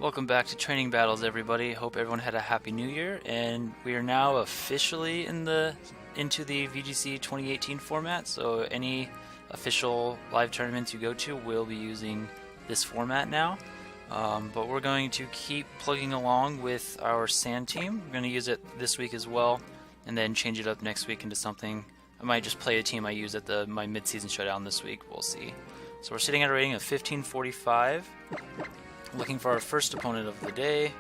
Welcome back to Training Battles, everybody. Hope everyone had a happy new year, and we are now officially into the VGC 2018 format. So any official live tournaments you go to will be using this format now. But we're going to keep plugging along with our sand team. We're going to use it this week as well, and then change it up next week into something. I might just play a team I use at my mid-season showdown this week. We'll see. So we're sitting at a rating of 1545. Looking for our first opponent of the day.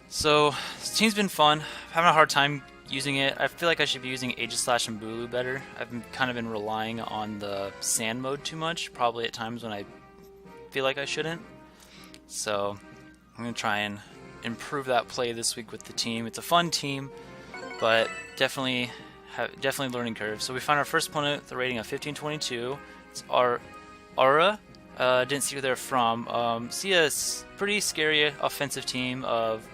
So this team's been fun. I'm having a hard time using it. I feel like I should be using Aegislash and Bulu better. I've kind of been relying on the sand mode too much, probably at times when I feel like I shouldn't. So I'm going to try and improve that play this week with the team. It's a fun team, but definitely learning curve. So we find our first opponent with a rating of 1522. It's Aura. Didn't see who they're from. See a pretty scary offensive team of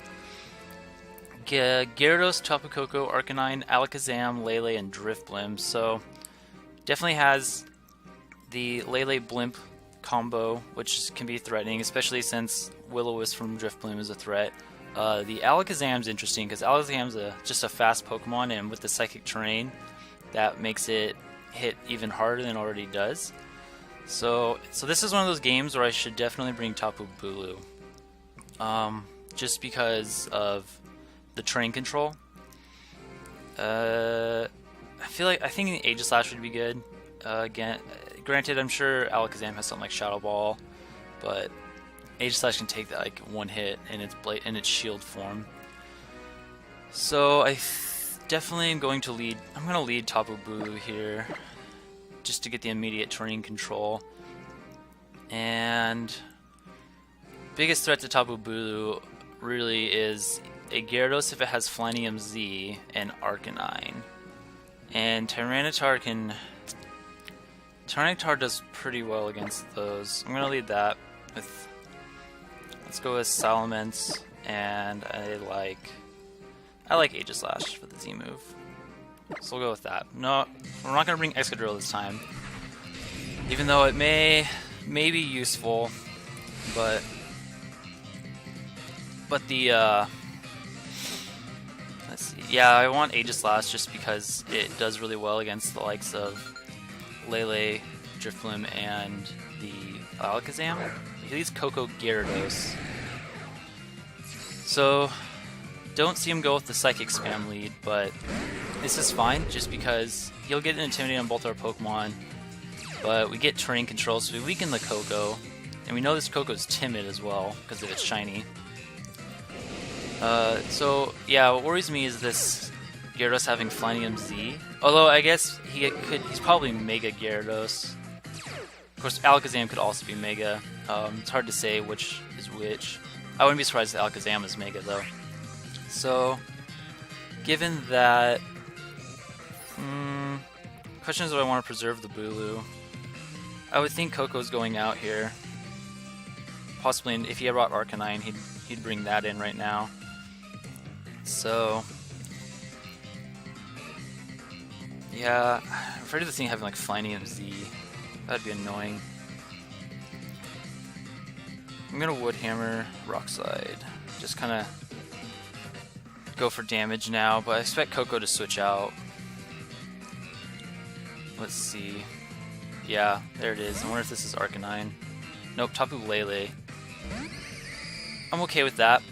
Gyarados, Tapu Koko, Arcanine, Alakazam, Lele, and Drifblim. So definitely has the Lele Blimp combo, which can be threatening, especially since Will-O-Wisp from Drifblim is a threat. The Alakazam's interesting because Alakazam's just a fast Pokemon, and with the Psychic Terrain, that makes it hit even harder than it already does. So this is one of those games where I should definitely bring Tapu Bulu, just because of the terrain control. I think Aegislash would be good. Again, granted, I'm sure Alakazam has something like Shadow Ball, but Aegislash can take that like one hit in its shield form. So I definitely am going to lead. I'm going to lead Tapu Bulu here, just to get the immediate terrain control. And biggest threat to Tapu Bulu really is a Gyarados if it has Flinium Z and Arcanine. And Tyranitar does pretty well against those. I'm gonna lead that with, let's go with Salamence, and I like Aegislash for the Z move. So we'll go with that. No, we're not going to bring Excadrill this time. Even though it may be useful, but the let's see. Yeah, I want Aegislash just because it does really well against the likes of Lele, Drifblim, and the Alakazam. He leads Koko Gyarados. So don't see him go with the Psychic Spam lead, but this is fine, just because he'll get an Intimidate on both our Pokemon, but we get terrain control, so we weaken the Koko, and we know this Koko's timid as well, because of its shiny. So, yeah, what worries me is this Gyarados having Flinium Z, although I guess he's probably Mega Gyarados. Of course, Alakazam could also be Mega. It's hard to say which is which. I wouldn't be surprised if Alakazam is Mega, though. So, given that, question is, do I want to preserve the Bulu? I would think Koko's going out here. Possibly, if he had brought Arcanine, he'd bring that in right now. So, yeah, I'm afraid of this thing having like Flinium Z. That'd be annoying. I'm gonna Wood Hammer, Rock Slide. Just kind of go for damage now, but I expect Koko to switch out. Let's see. Yeah, there it is. I wonder if this is Arcanine. Nope, Tapu Lele. I'm okay with that.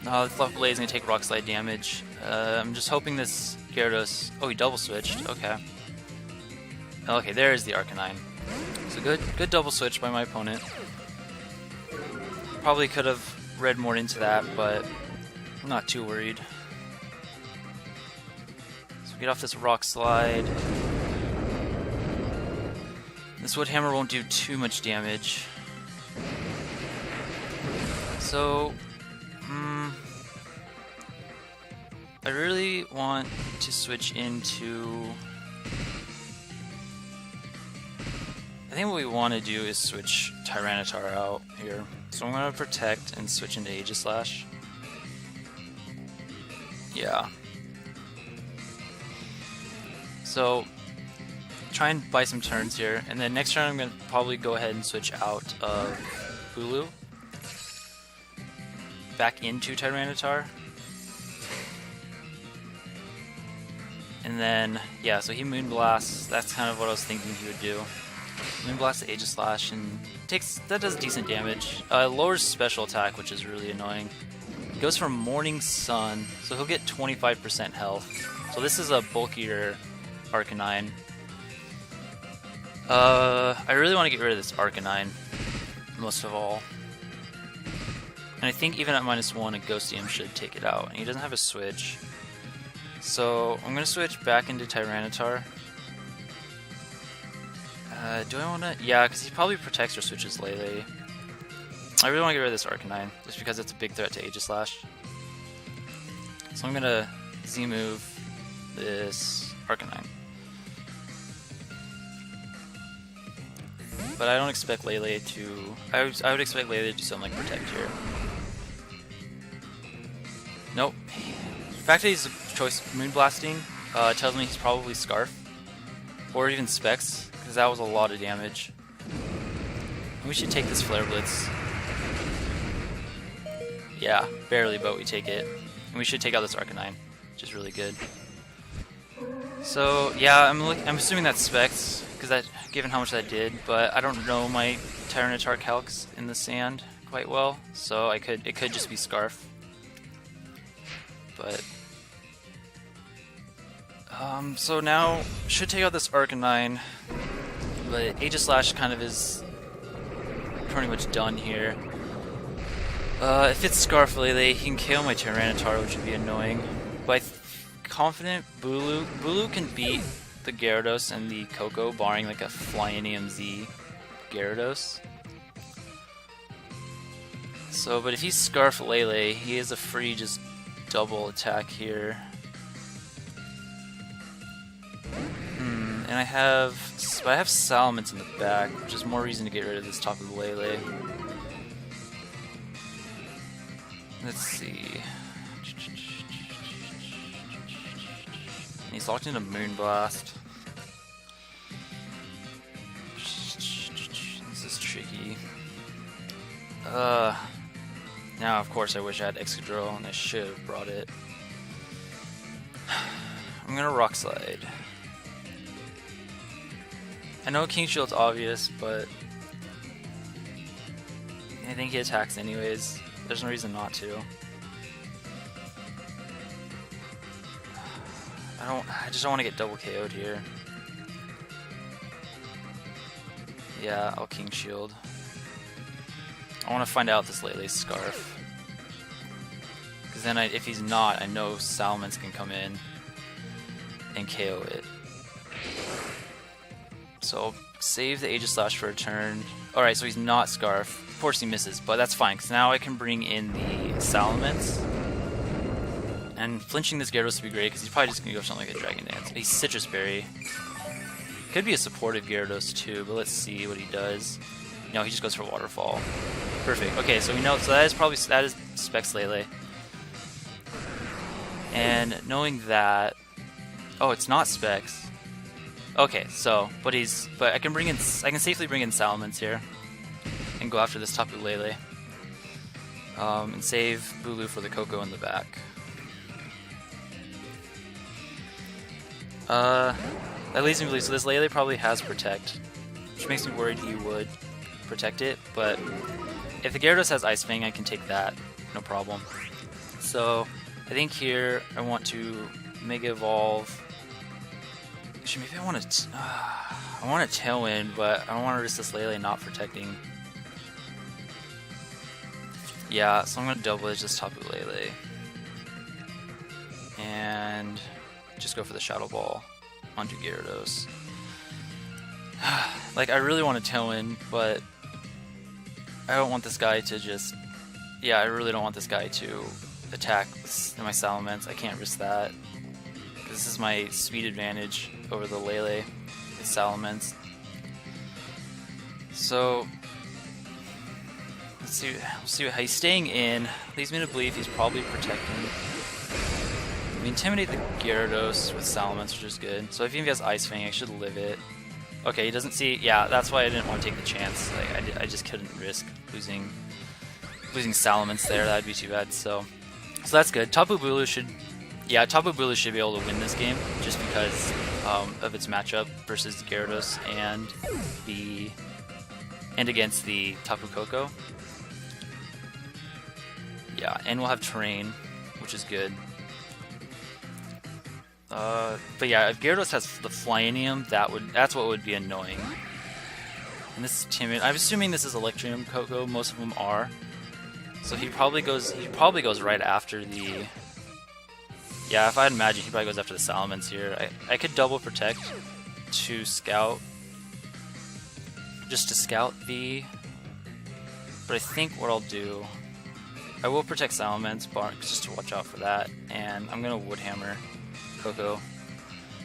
The Tapu Lele is going to take Rock Slide damage. I'm just hoping this Gyarados... Oh, he double switched. Okay. Okay, there is the Arcanine. So good double switch by my opponent. Probably could have read more into that, but I'm not too worried. So get off this Rock Slide. This Wood Hammer won't do too much damage. So, I really want to switch into... I think what we want to do is switch Tyranitar out here. So I'm going to Protect and switch into Aegislash. Yeah. So, try and buy some turns here, and then next turn I'm going to probably go ahead and switch out of Bulu back into Tyranitar. And then, yeah, so he Moonblasts. That's kind of what I was thinking he would do. Moonblast the Aegislash, and that does decent damage. Lowers special attack, which is really annoying. He goes for Morning Sun, so he'll get 25% health. So this is a bulkier Arcanine. I really want to get rid of this Arcanine, most of all. And I think even at -1, a Ghostium should take it out. And he doesn't have a switch. So I'm going to switch back into Tyranitar. Do I want to? Yeah, because he probably protects or switches Lele. I really want to get rid of this Arcanine, just because it's a big threat to Aegislash. So I'm going to Z-move this Arcanine. But I don't expect Lele to... I would expect Lele to do something like Protect here. Nope. The fact that he's choice Moonblasting tells me he's probably Scarf. Or even Specs, because that was a lot of damage. We should take this Flare Blitz. Yeah, barely, but we take it. And we should take out this Arcanine, which is really good. So, yeah, I'm assuming that's Specs, because given how much that did, but I don't know my Tyranitar calcs in the sand quite well, so it could just be Scarf. But so now should take out this Arcanine, but Aegislash kind of is pretty much done here. If it's Scarf Lele, he can KO my Tyranitar, which would be annoying. But I'm confident Bulu can beat the Gyarados and the Koko, barring like a Flyinium Z Gyarados. So, but if he's Scarf Lele, he has a free just double attack here. And I have Salamence in the back, which is more reason to get rid of this Tapu Bulu. Let's see. He's locked into Moonblast. This is tricky. Now of course I wish I had Excadrill and I should have brought it. I'm gonna Rock Slide. I know King Shield's obvious, but I think he attacks anyways. There's no reason not to. I just don't want to get double KO'd here. Yeah, I'll King Shield. I want to find out this Lele's Scarf. Because then if he's not, I know Salamence can come in and KO it. So save the Aegislash for a turn. Alright, so he's not Scarf. Of course he misses, but that's fine, because now I can bring in the Salamence. And flinching this Gyarados would be great, because he's probably just going to go for something like a Dragon Dance. He's Citrus Berry. Could be a supportive Gyarados too, but let's see what he does. No, he just goes for Waterfall. Perfect. Okay, so we know, so that is Specs Lele. And knowing that, oh, it's not Specs. Okay, so, but I can safely bring in Salamence here, and go after this Tapu Lele, and save Bulu for the Koko in the back. That leads me to believe, so this Lele probably has Protect, which makes me worried he would protect it, but if the Gyarados has Ice Fang, I can take that, no problem. So, I think here I want to Mega Evolve. Actually, maybe I want to Tailwind, but I don't want to risk this Lele not protecting. Yeah, so I'm going to Double Edge this Tapu Lele. And just go for the Shadow Ball onto Gyarados. Like, I really want to Tailwind, but I don't want this guy to just... Yeah, I really don't want this guy to attack my Salamence. I can't risk that. This is my speed advantage over the Lele with Salamence. So, let's see how he's staying in. Leads me to believe he's probably protecting. We intimidate the Gyarados with Salamence, which is good. So if he has Ice Fang, I should live it. Okay, he doesn't see. Yeah, that's why I didn't want to take the chance. Like I just couldn't risk losing losing Salamence there, that'd be too bad. So that's good. Tapu Bulu should, yeah, Tapu Bulu should be able to win this game just because of its matchup versus Gyarados and against the Tapu Koko. Yeah, and we'll have terrain, which is good. But yeah, if Gyarados has the Flyinium, that's what would be annoying. And this is timid. I'm assuming this is Electrium Koko. Most of them are. So he probably goes right after the. Yeah, if I'd imagine, he probably goes after the Salamence here. I could double protect to scout, just to scout the. But I think what I'll do, I will protect Salamence, just to watch out for that, and I'm gonna Wood Hammer Koko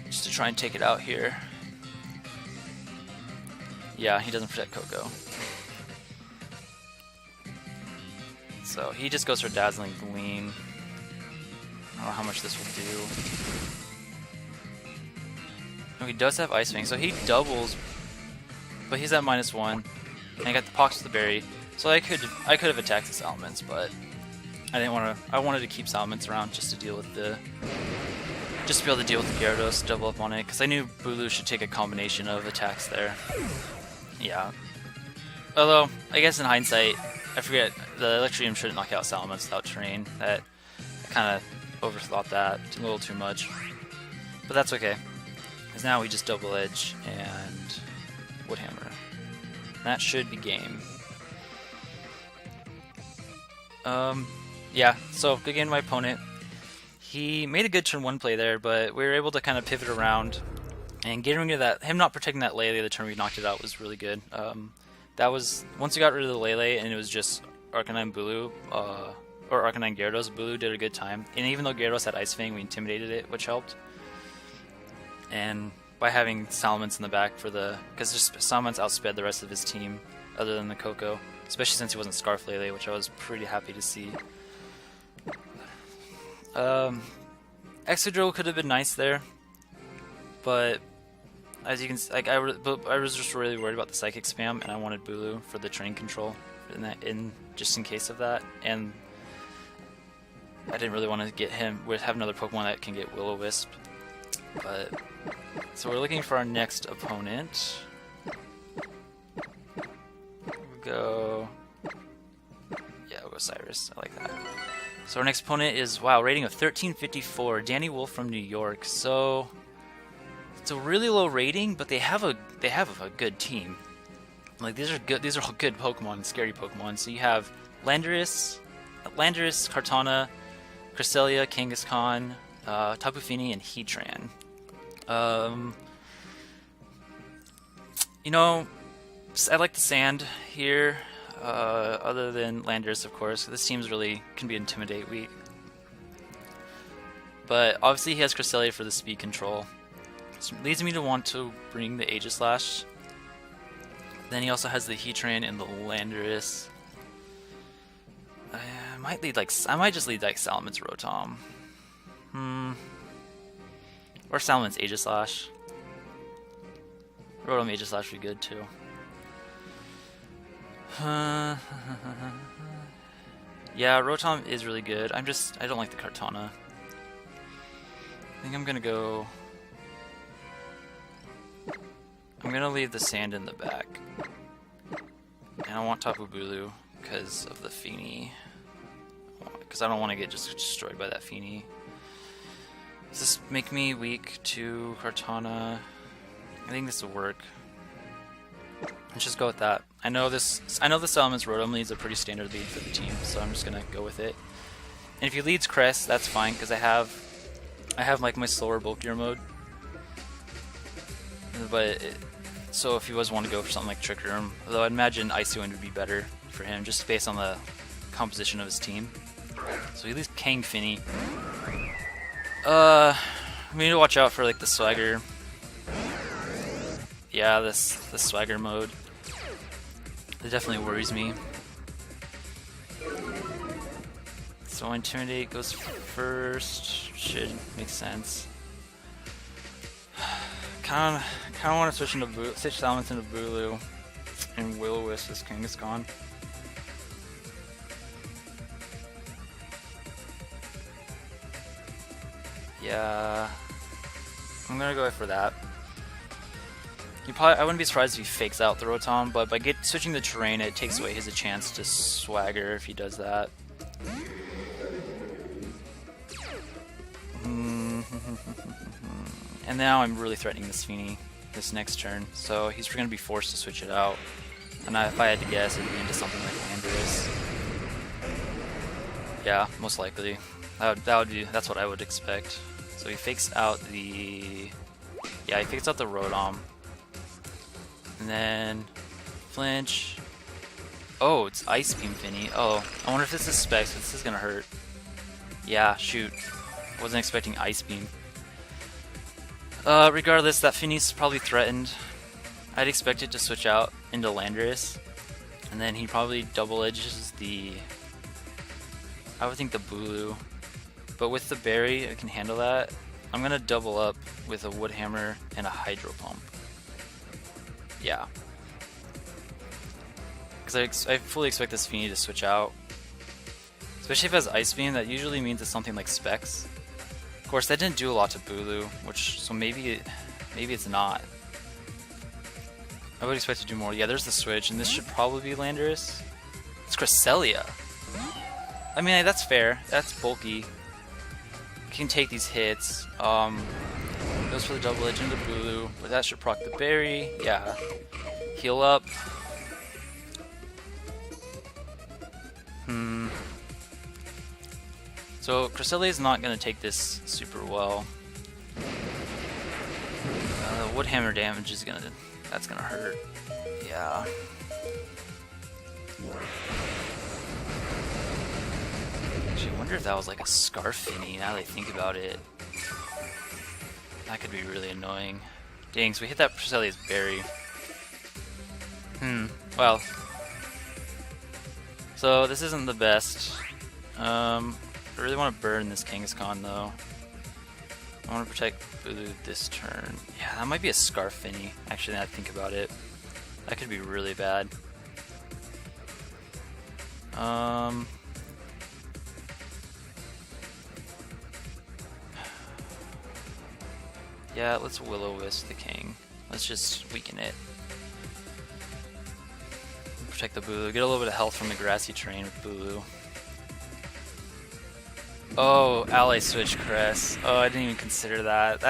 just to try and take it out here. Yeah, he doesn't protect Koko. So he just goes for Dazzling Gleam. I don't know how much this will do. Oh, he does have Ice Fang, so he doubles, but he's at -1. And I got the Pox with the Berry, so I could have attacked the Salamence, but I didn't want to. I wanted to keep Salamence around just to deal with the. Just to be able to deal with the Gyarados, double up on it, because I knew Bulu should take a combination of attacks there. Yeah. Although, I guess in hindsight, I forget, the Electrium shouldn't knock out Salamence without terrain. I kind of overthought that a little too much. But that's okay. Because now we just double edge and Wood Hammer. That should be game. Yeah, so good game by my opponent. He made a good turn 1 play there, but we were able to kind of pivot around and getting rid of that. Him not protecting that Lele the turn we knocked it out was really good. That was once we got rid of the Lele and it was just Arcanine Bulu, or Arcanine Gyarados. Bulu did a good time, and even though Gyarados had Ice Fang, we intimidated it, which helped. And by having Salamence in the back for the, because just Salamence outsped the rest of his team, other than the Koko, especially since he wasn't Scarf Lele, which I was pretty happy to see. Excadrill could have been nice there, but as you can see, like I was just really worried about the Psychic spam, and I wanted Bulu for the train control just in case of that, and I didn't really want to have another Pokemon that can get Will-O-Wisp. But so we're looking for our next opponent. We'll go Cyrus. I like that. So our next opponent is, wow, rating of 1354, Danny Wolf from New York. So it's a really low rating, but they have a good team. Like these are all good Pokemon, scary Pokemon. So you have Landorus, Kartana, Cresselia, Kangaskhan, Tapu Fini, and Heatran. You know, I like the Sand here. Other than Landorus, of course. This team's really can be Intimidate weak. But obviously he has Cresselia for the speed control. So it leads me to want to bring the Aegislash. Then he also has the Heatran and the Landorus. I might just lead like Salamence Rotom. Or Salamence Aegislash. Rotom Aegislash would be good too. Yeah, Rotom is really good. I don't like the Kartana. I think I'm gonna leave the Sand in the back. And I want Tapu Bulu because of the Fini. Because I don't want to get just destroyed by that Fini. Does this make me weak to Kartana? I think this will work. Let's just go with that. I know the Salamence Rotom lead's a pretty standard lead for the team, so I'm just gonna go with it. And if he leads Crest, that's fine, because I have like my slower, bulkier mode. So if he was want to go for something like Trick Room, although I'd imagine Icy Wind would be better for him, just based on the composition of his team. So he leads Kang Fini. We need to watch out for like the Swagger. Yeah, the Swagger mode. It definitely worries me. So Intimidate goes first. Should make sense. Kind of want to switch Salamence into Bulu and Will-O-Wisp as Kangaskhan. Yeah, I'm gonna go for that. I wouldn't be surprised if he fakes out the Rotom, but by switching the terrain, it takes away his chance to swagger if he does that. And now I'm really threatening this Feeny this next turn, so he's going to be forced to switch it out. And if I had to guess, it'd be into something like Landorus. Yeah, most likely. That's what I would expect. So he fakes out the... Yeah, he fakes out the Rotom. And then... Flinch. Oh, it's Ice Beam Finny. Oh, I wonder if this is Specs. This is gonna hurt. Yeah, shoot. Wasn't expecting Ice Beam. Regardless, that Finny's probably threatened. I'd expect it to switch out into Landorus. And then he probably double edges the... I would think the Bulu. But with the Berry, I can handle that. I'm gonna double up with a Wood Hammer and a Hydro Pump. Yeah. Because I fully expect this Feeny to switch out. Especially if it has Ice Beam, that usually means it's something like Specs. Of course, that didn't do a lot to Bulu, so maybe it's not. I would expect to do more. Yeah, there's the switch, and this should probably be Landorus. It's Cresselia. I mean, that's fair. That's bulky. Can take these hits. Goes for the double edge into Bulu, but that should proc the Berry. Yeah. Heal up. So Cresselia is not going to take this super well. The Wood Hammer damage is that's gonna hurt. Yeah. Actually, I wonder if that was like a Scarf Finny, now that I think about it. That could be really annoying. Dang, so we hit that Cresselia's Berry. Well. So this isn't the best. I really want to burn this Kangaskhan though. I want to protect Bulu this turn. Yeah, that might be a Scarf Finny, actually, now that I think about it. That could be really bad. Yeah, let's Will-O-Wisp the King. Let's just weaken it. Protect the Bulu. Get a little bit of health from the grassy terrain with Bulu. Oh, ally switch Cress. Oh, I didn't even consider that.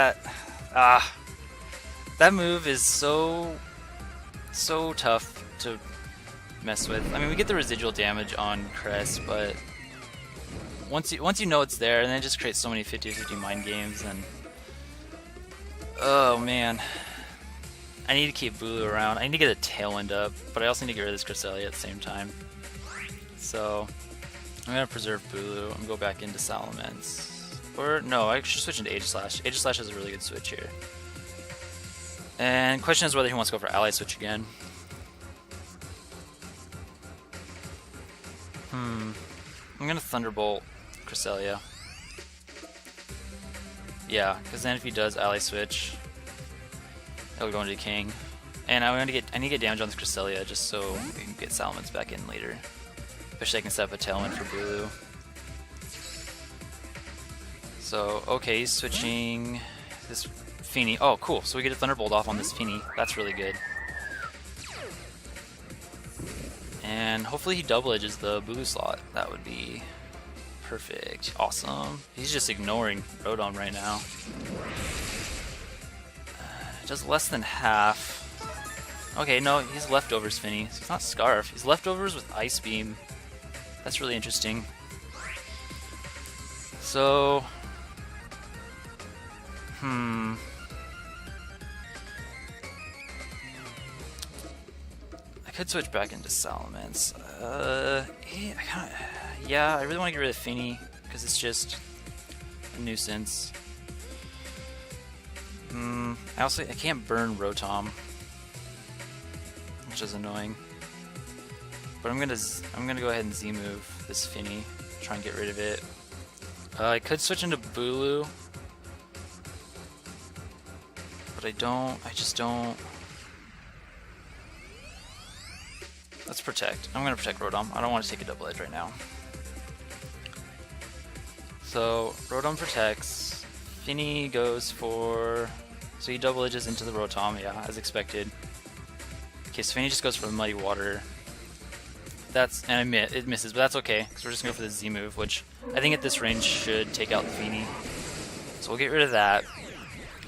That move is so tough to mess with. I mean, we get the residual damage on Cress, but once you know it's there, and then it just creates so many 50-50 mind games, and oh man, I need to keep Bulu around. I need to get a Tailwind up, but I also need to get rid of this Cresselia at the same time. So I'm gonna preserve Bulu and go back into Salamence. Or no, I should switch into Aegislash. Aegislash is a really good switch here. And question is whether he wants to go for Ally Switch again. I'm gonna Thunderbolt Cresselia. Yeah, because then if he does Ally Switch, it'll go into King. And I need to get damage on this Cresselia just so we can get Salamence back in later. Especially I can set up a Tailwind for Bulu. So, okay, he's switching this Feeny. Oh, cool. So we get a Thunderbolt off on this Feeny. That's really good. And hopefully he double edges the Bulu slot. That would be perfect. Awesome. He's just ignoring Rotom right now. Does less than half. Okay, no, he's Leftovers Finny. So it's not Scarf. He's Leftovers with Ice Beam. That's really interesting. So, I could switch back into Salamence. Yeah, I really want to get rid of Finny because it's just a nuisance. I can't burn Rotom, which is annoying. But I'm gonna go ahead and Z-move this Finny, try and get rid of it. I could switch into Bulu, but I just don't. Let's protect. I'm gonna protect Rotom. I don't want to take a double edge right now. So Rotom protects. Finny goes for... So he double edges into the Rotom, yeah, as expected. Okay, so Finny just goes for the Muddy Water. That's... and it misses, but that's okay, because we're just going to go for the Z move, which I think at this range should take out the Finny. So we'll get rid of that.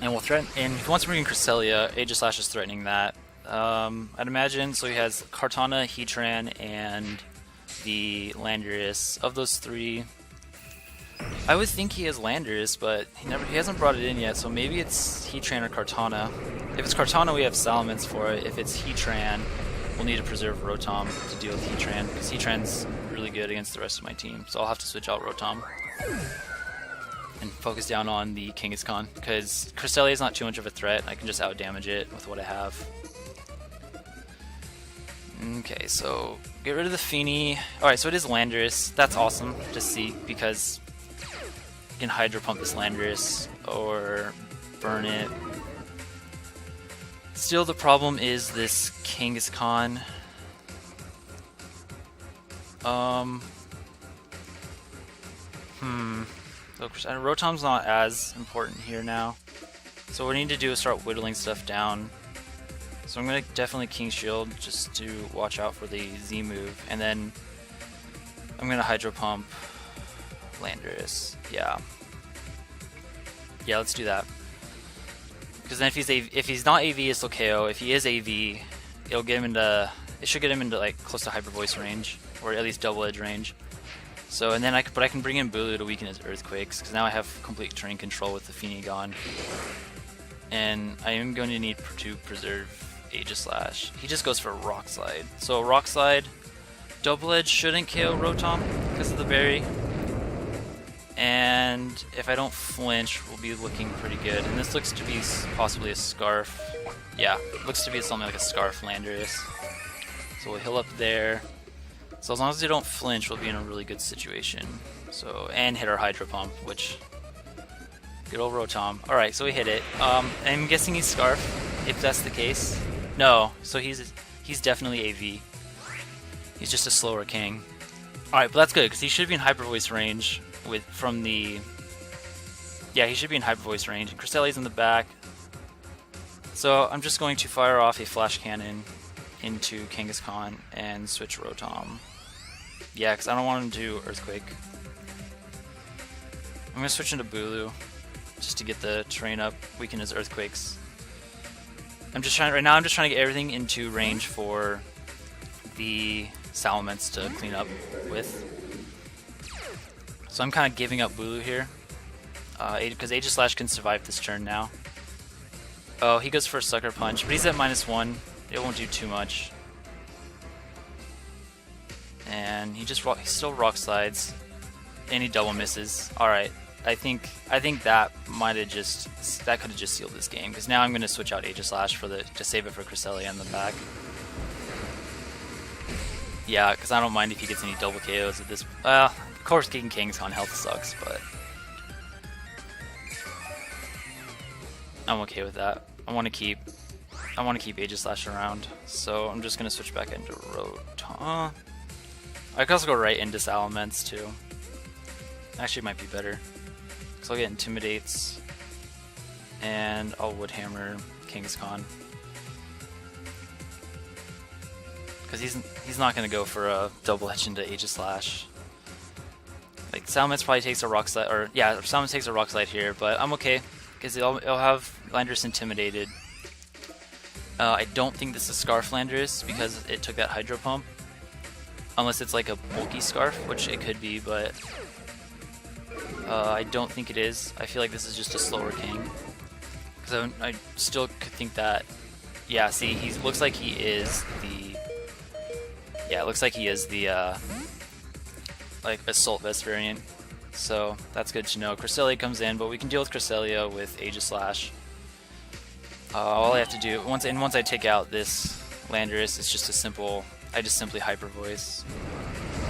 And we'll threaten... and if he wants to bring in Cresselia, Aegislash is threatening that. I'd imagine, so he has Kartana, Heatran, and the Landorus. Of those three, I would think he has Landorus, but he hasn't brought it in yet, so maybe it's Heatran or Kartana. If it's Kartana, we have Salamence for it. If it's Heatran, we'll need to preserve Rotom to deal with Heatran, because Heatran's really good against the rest of my team, so I'll have to switch out Rotom and focus down on the Kangaskhan, because Cresselia is not too much of a threat. I can just out-damage it with what I have. Okay, so get rid of the Feeny. Alright, so it is Landorus. That's awesome to see, because you can Hydro Pump this Landorus or burn it. Still, the problem is this Kangaskhan. So Rotom's not as important here now. So what we need to do is start whittling stuff down. So I'm going to definitely King Shield just to watch out for the Z move. And then I'm going to Hydro Pump Landorus. Yeah. Yeah, let's do that. Because then if he's not AV, it's KO. If he is AV, it'll get him into... it should get him into like close to Hyper Voice range, or at least Double Edge range. So and then I can bring in Bulu to weaken his Earthquakes, because now I have complete terrain control with the Feeny gone. And I am going to need to preserve Aegislash. He just goes for Rock Slide. So Rock Slide, Double Edge shouldn't KO Rotom because of the berry. And if I don't flinch, we'll be looking pretty good. And this looks to be possibly a Scarf. Yeah, looks to be something like a Scarf Landorus. So we'll heal up there. So as long as they don't flinch, we'll be in a really good situation. So and hit our Hydro Pump, which good old Rotom. All right, so we hit it. I'm guessing he's Scarf, if that's the case. No, so he's definitely AV. He's just a slower king. All right, but that's good because he should be in Hyper Voice range from the. Yeah, he should be in Hyper Voice range. And Cresselia's in the back. So I'm just going to fire off a Flash Cannon into Kangaskhan and switch Rotom. Yeah, because I don't want him to do Earthquake. I'm going to switch into Bulu just to get the terrain up, weaken his Earthquakes. Right now I'm just trying to get everything into range for the Salamence to clean up with. So I'm kind of giving up Bulu here, because Aegislash can survive this turn now. Oh, he goes for a Sucker Punch, but he's at -1. It won't do too much. And he still Rock Slides, and he double misses. All right, I think that could have just sealed this game, because now I'm going to switch out Aegislash to save it for Cresselia in the back. Yeah, because I don't mind if he gets any double KOs at this. Of course, getting Kangaskhan health sucks, but I'm okay with that. I want to keep Aegislash around, so I'm just gonna switch back into Rotom. I could also go right into Salamence too. Actually, it might be better, because I'll get Intimidates, and I'll Wood Hammer Kangaskhan. Because he's not gonna go for a double edge into Aegislash. Like Salamence probably takes a Rock Slide, or yeah, Salamence takes a Rock Slide here, but I'm okay because it'll have Landorus intimidated. I don't think this is Scarf Landorus because it took that Hydro Pump, unless it's like a bulky Scarf, which it could be, but I don't think it is. I feel like this is just a slower king, because I still could think that. Yeah, see, he looks like he is the. Yeah, it looks like he is the like Assault Vest variant, so that's good to know. Cresselia comes in, but we can deal with Cresselia with Aegislash. All I have to do once I take out this Landorus, it's just I just simply Hyper Voice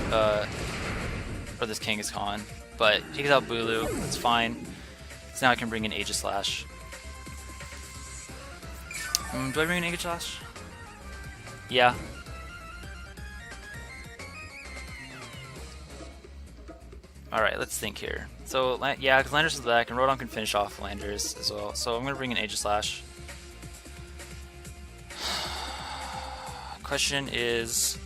for this Kangaskhan, but takes out Bulu. That's fine. So now I can bring in Aegislash. Do I bring in Aegislash? Yeah. Alright, let's think here. So, yeah, because Landers is back, and Rodon can finish off Landers as well. So I'm going to bring in Aegislash. Question is,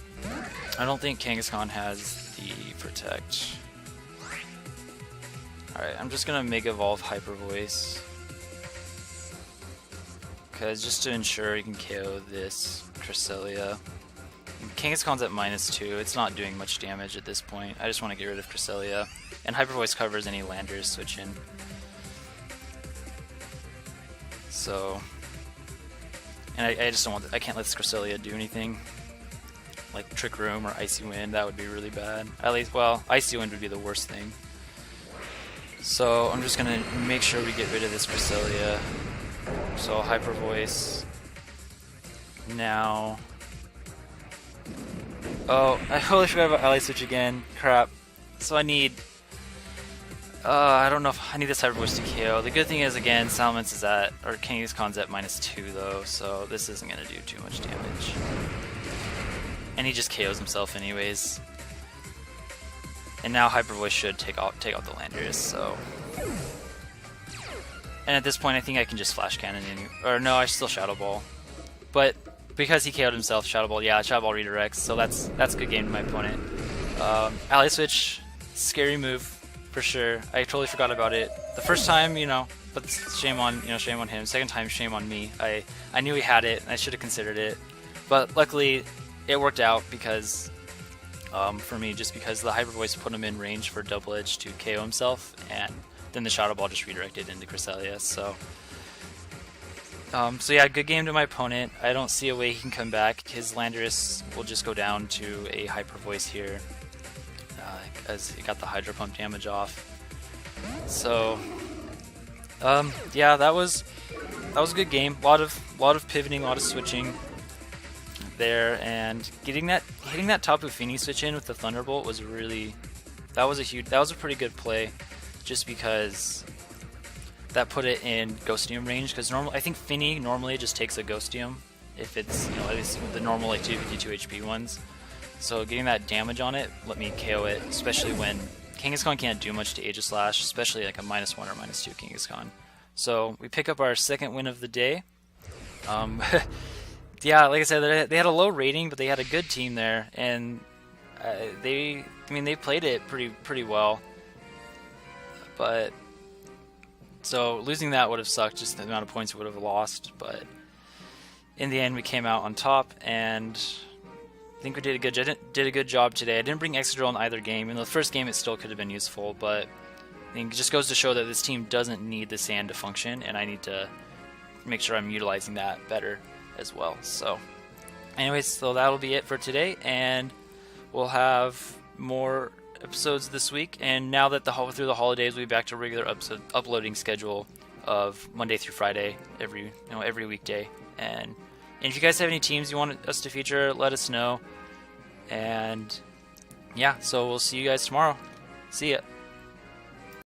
I don't think Kangaskhan has the Protect. Alright, I'm just going to Mega Evolve Hyper Voice. Because just to ensure you can KO this Cresselia. Kangaskhan's at -2, it's not doing much damage at this point. I just want to get rid of Cresselia. And Hyper Voice covers any Landers switch in. So... And I just don't want... I can't let this Cresselia do anything. Like Trick Room or Icy Wind, that would be really bad. At least, well, Icy Wind would be the worst thing. So I'm just gonna make sure we get rid of this Cresselia. So Hyper Voice. Now... Oh, I totally forgot about Ally Switch again. Crap. So I need... I don't know if I need this Hyper Voice to KO. The good thing is, again, Salamence is at... Or Kangaskhan's at -2 though, so this isn't gonna do too much damage. And he just KOs himself anyways. And now Hyper Voice should take out the Landers, so... And at this point I think I can just Flash Cannon in... Or no, I still Shadow Ball. But because he KO'd himself, Shadow Ball, yeah, Shadow Ball redirects, so that's a good game to my opponent. Ally Switch, scary move, for sure. I totally forgot about it. The first time, you know, but shame on him. Second time, shame on me. I knew he had it, and I should have considered it. But luckily, it worked out because, for me, just because the Hyper Voice put him in range for Double Edge to KO himself, and then the Shadow Ball just redirected into Cresselia, so... So yeah, good game to my opponent. I don't see a way he can come back. His Landorus will just go down to a Hyper Voice here, as he got the Hydro Pump damage off. So, yeah, that was a good game. A lot of pivoting, a lot of switching there, and hitting that Tapu Fini switch in with the Thunderbolt was really that was a pretty good play, just because that put it in Ghostium range, because I think Fini normally just takes a Ghostium if it's, you know, at least the normal like 252 HP ones. So getting that damage on it let me KO it, especially when Kangaskhan can't do much to Aegislash, especially like a -1 or -2 Kangaskhan. So we pick up our second win of the day. Yeah, like I said, they had a low rating, but they had a good team there, and they played it pretty well. But so losing that would have sucked, just the amount of points we would have lost, but in the end we came out on top, and I think we did a good job today. I didn't bring Excadrill in either game. In the first game it still could have been useful, but I think it just goes to show that this team doesn't need the sand to function, and I need to make sure I'm utilizing that better as well. So anyways, so that'll be it for today, and we'll have more episodes this week, and now that through the holidays we'll be back to regular uploading schedule of Monday through Friday every weekday. And if you guys have any teams you want us to feature, let us know. And yeah, so we'll see you guys tomorrow. See ya.